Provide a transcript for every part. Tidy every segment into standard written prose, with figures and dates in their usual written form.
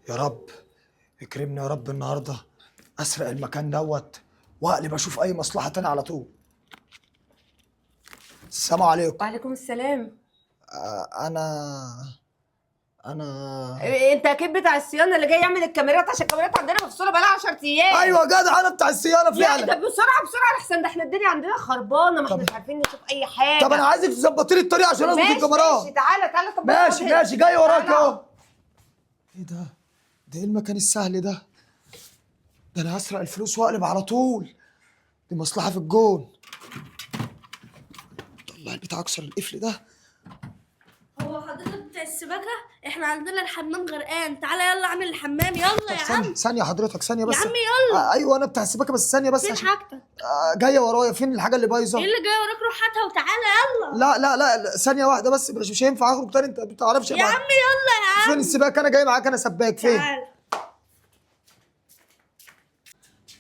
يا رب اكرمني يا رب النهارده، اسرق المكان دوت واقلب اشوف اي مصلحه تانية على طول. السلام عليكم. وعليكم السلام. انا انت اكيد بتاع الصيانه اللي جاي يعمل الكاميرات، عشان الكاميرات عندنا مفصوله بقالها 10 ايام. ايوه جدع، انا بتاع الصيانه يا فعلا. ده بسرعه بسرعه احسن، ده احنا الدنيا عندنا خربانه، ما احنا مش عارفين نشوف اي حاجه. طب انا عايزك تظبطي لي الطريق عشان اظبط ماشي الكاميرات. ماشي، تعالى طب ماشي ماشي، جاي وراك اهو. ايه ده؟ ده ايه المكان السهل ده؟ ده انا هسرق الفلوس واقلب على طول. دي مصلحه في الجون. طلع البتاع اكسر القفل ده. هو حضرتك بتاع السباكة؟ احنا عندنا الحمام غرقان، تعالى يلا اعمل الحمام، يلا يا عم. ثانيه حضرتك، ثانيه بس يا عم يلا. ايوه انا بتاع السباكه، بس ثانيه بس فين عشان حاجتك؟ جايه ورايا. فين الحاجه اللي بايظه؟ ايه اللي جاي وراك؟ روح هاتها وتعالى يلا. لا ثانيه واحده بس، مش هينفع اخرج تاني، انت ما بتعرفش يا عم يلا يا عم. فين السباك؟ انا جاي معاك، انا سباك. فين تعالى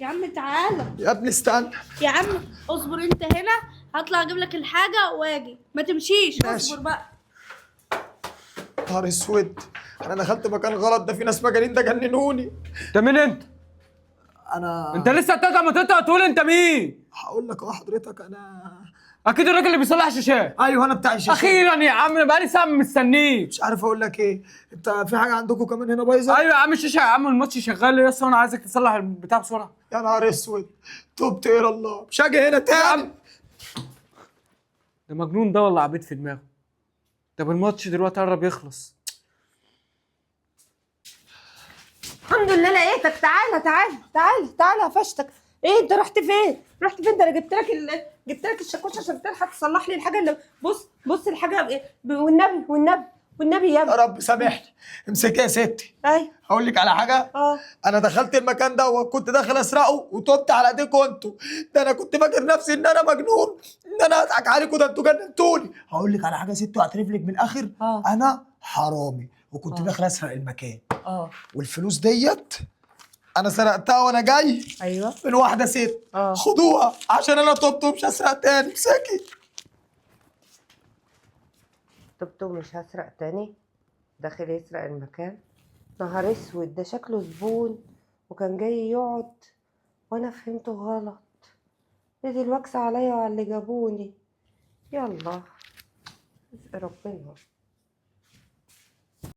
يا عم تعالى. يا ابني؟ استنى يا عم اصبر انت هنا، هطلع اجيب لك الحاجة واجي، ما تمشيش. ماشي. اصبر بقى. نهار اسود، انا دخلت مكان غلط. ده في ناس مجانين، ده جننوني. انت مين انت؟ انت لسه هتقطع ما تقطع تقول انت مين؟ هقول لك اهو حضرتك. اكيد الراجل اللي بيصلح الشاشات. ايوه انا بتاع الشاشه. اخيرا يا عم، انا بقالي ساعه مستنيك. مش عارف اقول لك ايه. انت في حاجه عندكم كمان هنا بايظه؟ ايوه يا عم الشاشه يا عم، الماتش شغال لسه وانا عايزك تصلح البتاع بسرعه. يا نهار اسود، تبت الى الله، مش هاجي هنا تاني. ده مجنون ده ولا عبيط في دماغه؟ طب الماتش دلوقتي قرب يخلص. الحمد لله لقيتك. تعالى قفشتك. ايه انت رحت فين؟ ده انا جبت لك الشاكوش عشان تلحق تصلح لي الحاجه اللي بص الحاجه والنبي يا ابني. يا رب سامحني. امسكي يا ستي. ايوه هقول لك على حاجه. انا دخلت المكان ده وكنت داخل اسرقه وتوبت على ايديكم انتوا. ده انا كنت فاكر نفسي ان انا مجنون، ان انا هضحك عليكم. ده انتوا جننتوني. هقول لك على حاجه يا ستي واعترف لك من الاخر. انا حرامي وكنت داخل اسرق المكان. والفلوس ديت انا سرقتها وانا جاي. ايوه من واحده ست. خدوها عشان انا تبت ومش هسرق تاني. امسكي. تبت ومش هسرق تاني؟ داخل يسرق المكان؟ نهار اسود، ده شكله زبون وكان جاي يقعد وانا فهمته غلط. دي الوكسة عليا وعلى اللي جابوني. يلا رزق ربنا.